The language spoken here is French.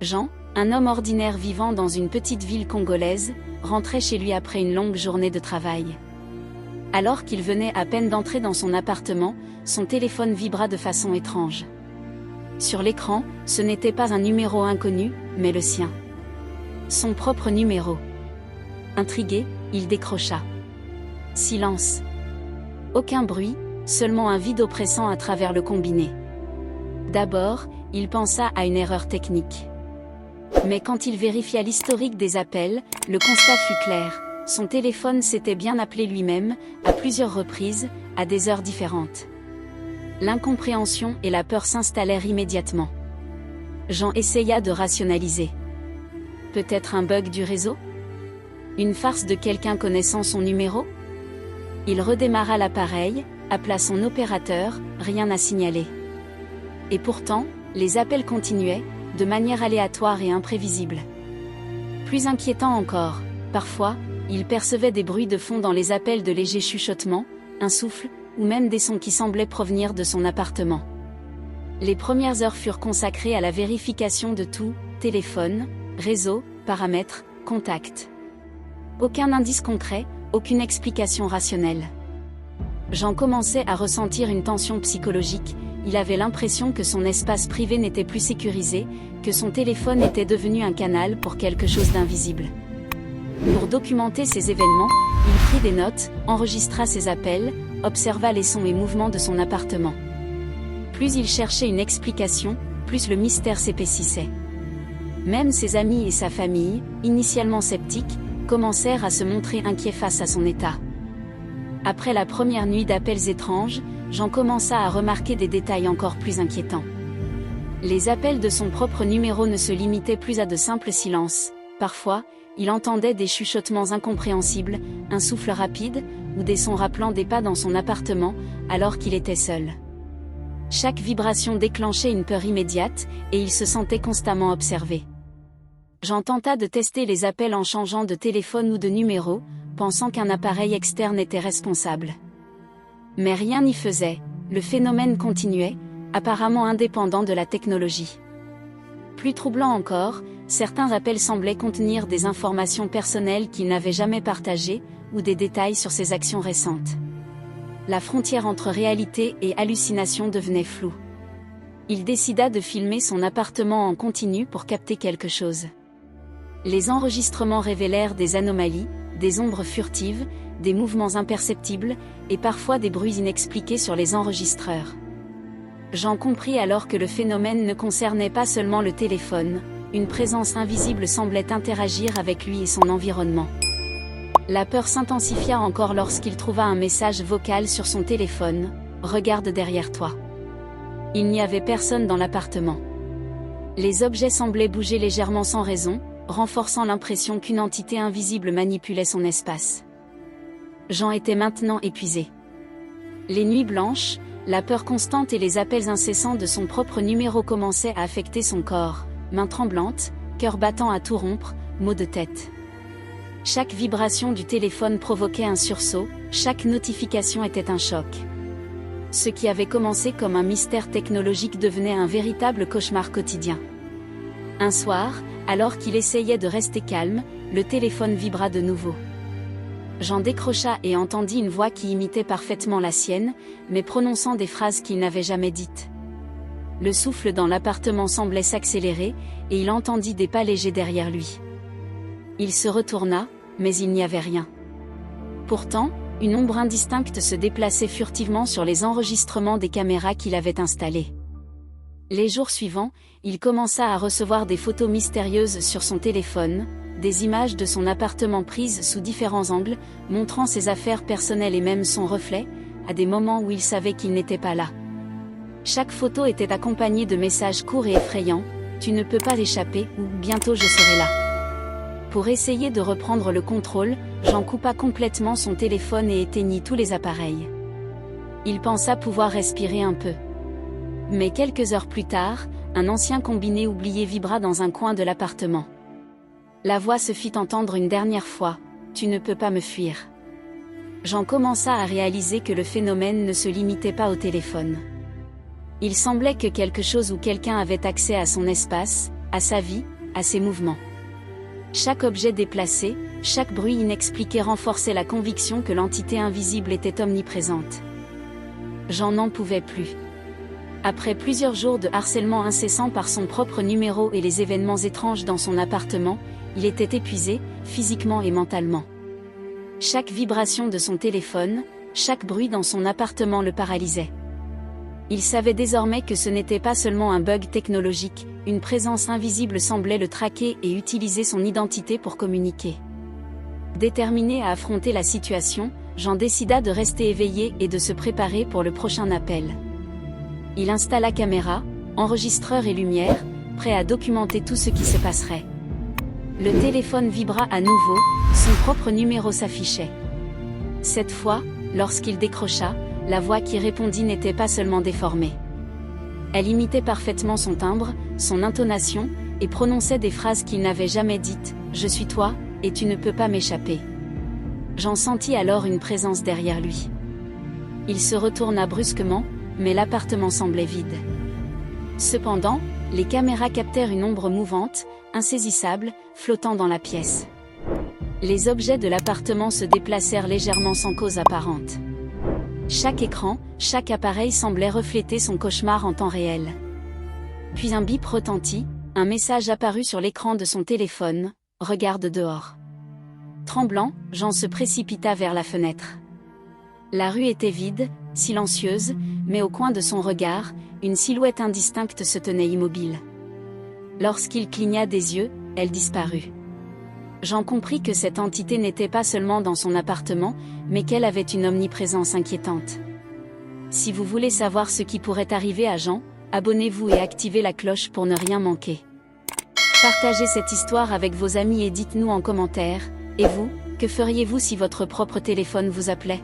Jean, un homme ordinaire vivant dans une petite ville congolaise, rentrait chez lui après une longue journée de travail. Alors qu'il venait à peine d'entrer dans son appartement, son téléphone vibra de façon étrange. Sur l'écran, ce n'était pas un numéro inconnu, mais le sien. Son propre numéro. Intrigué, il décrocha. Silence. Aucun bruit, seulement un vide oppressant à travers le combiné. D'abord, il pensa à une erreur technique. Mais quand il vérifia l'historique des appels, le constat fut clair. Son téléphone s'était bien appelé lui-même, à plusieurs reprises, à des heures différentes. L'incompréhension et la peur s'installèrent immédiatement. Jean essaya de rationaliser. Peut-être un bug du réseau? Une farce de quelqu'un connaissant son numéro? Il redémarra l'appareil, appela son opérateur, rien à signaler. Et pourtant, les appels continuaient, de manière aléatoire et imprévisible. Plus inquiétant encore, parfois, il percevait des bruits de fond dans les appels, de légers chuchotements, un souffle, ou même des sons qui semblaient provenir de son appartement. Les premières heures furent consacrées à la vérification de tout, téléphone, réseau, paramètres, contacts. Aucun indice concret, aucune explication rationnelle. Jean commençait à ressentir une tension psychologique. Il avait l'impression que son espace privé n'était plus sécurisé, que son téléphone était devenu un canal pour quelque chose d'invisible. Pour documenter ces événements, il prit des notes, enregistra ses appels, observa les sons et mouvements de son appartement. Plus il cherchait une explication, plus le mystère s'épaississait. Même ses amis et sa famille, initialement sceptiques, commencèrent à se montrer inquiets face à son état. Après la première nuit d'appels étranges, Jean commença à remarquer des détails encore plus inquiétants. Les appels de son propre numéro ne se limitaient plus à de simples silences. Parfois, il entendait des chuchotements incompréhensibles, un souffle rapide, ou des sons rappelant des pas dans son appartement, alors qu'il était seul. Chaque vibration déclenchait une peur immédiate, et il se sentait constamment observé. Jean tenta de tester les appels en changeant de téléphone ou de numéro, pensant qu'un appareil externe était responsable. Mais rien n'y faisait, le phénomène continuait, apparemment indépendant de la technologie. Plus troublant encore, certains appels semblaient contenir des informations personnelles qu'il n'avait jamais partagées, ou des détails sur ses actions récentes. La frontière entre réalité et hallucination devenait floue. Il décida de filmer son appartement en continu pour capter quelque chose. Les enregistrements révélèrent des anomalies, des ombres furtives, des mouvements imperceptibles, et parfois des bruits inexpliqués sur les enregistreurs. Jean comprit alors que le phénomène ne concernait pas seulement le téléphone, une présence invisible semblait interagir avec lui et son environnement. La peur s'intensifia encore lorsqu'il trouva un message vocal sur son téléphone, « Regarde derrière toi ». Il n'y avait personne dans l'appartement. Les objets semblaient bouger légèrement sans raison, renforçant l'impression qu'une entité invisible manipulait son espace. Jean était maintenant épuisé. Les nuits blanches, la peur constante et les appels incessants de son propre numéro commençaient à affecter son corps, mains tremblantes, cœur battant à tout rompre, maux de tête. Chaque vibration du téléphone provoquait un sursaut, chaque notification était un choc. Ce qui avait commencé comme un mystère technologique devenait un véritable cauchemar quotidien. Un soir, alors qu'il essayait de rester calme, le téléphone vibra de nouveau. Jean décrocha et entendit une voix qui imitait parfaitement la sienne, mais prononçant des phrases qu'il n'avait jamais dites. Le souffle dans l'appartement semblait s'accélérer, et il entendit des pas légers derrière lui. Il se retourna, mais il n'y avait rien. Pourtant, une ombre indistincte se déplaçait furtivement sur les enregistrements des caméras qu'il avait installées. Les jours suivants, il commença à recevoir des photos mystérieuses sur son téléphone, des images de son appartement prises sous différents angles, montrant ses affaires personnelles et même son reflet, à des moments où il savait qu'il n'était pas là. Chaque photo était accompagnée de messages courts et effrayants, « Tu ne peux pas échapper » ou « Bientôt je serai là ». Pour essayer de reprendre le contrôle, Jean coupa complètement son téléphone et éteignit tous les appareils. Il pensa pouvoir respirer un peu. Mais quelques heures plus tard, un ancien combiné oublié vibra dans un coin de l'appartement. La voix se fit entendre une dernière fois, « Tu ne peux pas me fuir ». Jean commença à réaliser que le phénomène ne se limitait pas au téléphone. Il semblait que quelque chose ou quelqu'un avait accès à son espace, à sa vie, à ses mouvements. Chaque objet déplacé, chaque bruit inexpliqué renforçait la conviction que l'entité invisible était omniprésente. Jean n'en pouvait plus. Après plusieurs jours de harcèlement incessant par son propre numéro et les événements étranges dans son appartement, il était épuisé, physiquement et mentalement. Chaque vibration de son téléphone, chaque bruit dans son appartement le paralysait. Il savait désormais que ce n'était pas seulement un bug technologique, une présence invisible semblait le traquer et utiliser son identité pour communiquer. Déterminé à affronter la situation, Jean décida de rester éveillé et de se préparer pour le prochain appel. Il installa caméra, enregistreur et lumière, prêt à documenter tout ce qui se passerait. Le téléphone vibra à nouveau, son propre numéro s'affichait. Cette fois, lorsqu'il décrocha, la voix qui répondit n'était pas seulement déformée. Elle imitait parfaitement son timbre, son intonation, et prononçait des phrases qu'il n'avait jamais dites, « Je suis toi, et tu ne peux pas m'échapper ». Jean sentit alors une présence derrière lui. Il se retourna brusquement, mais l'appartement semblait vide. Cependant, les caméras captèrent une ombre mouvante, insaisissable, flottant dans la pièce. Les objets de l'appartement se déplacèrent légèrement sans cause apparente. Chaque écran, chaque appareil semblait refléter son cauchemar en temps réel. Puis un bip retentit, un message apparut sur l'écran de son téléphone, « Regarde dehors ». Tremblant, Jean se précipita vers la fenêtre. La rue était vide, silencieuse, mais au coin de son regard, une silhouette indistincte se tenait immobile. Lorsqu'il cligna des yeux, elle disparut. Jean comprit que cette entité n'était pas seulement dans son appartement, mais qu'elle avait une omniprésence inquiétante. Si vous voulez savoir ce qui pourrait arriver à Jean, abonnez-vous et activez la cloche pour ne rien manquer. Partagez cette histoire avec vos amis et dites-nous en commentaire, et vous, que feriez-vous si votre propre téléphone vous appelait ?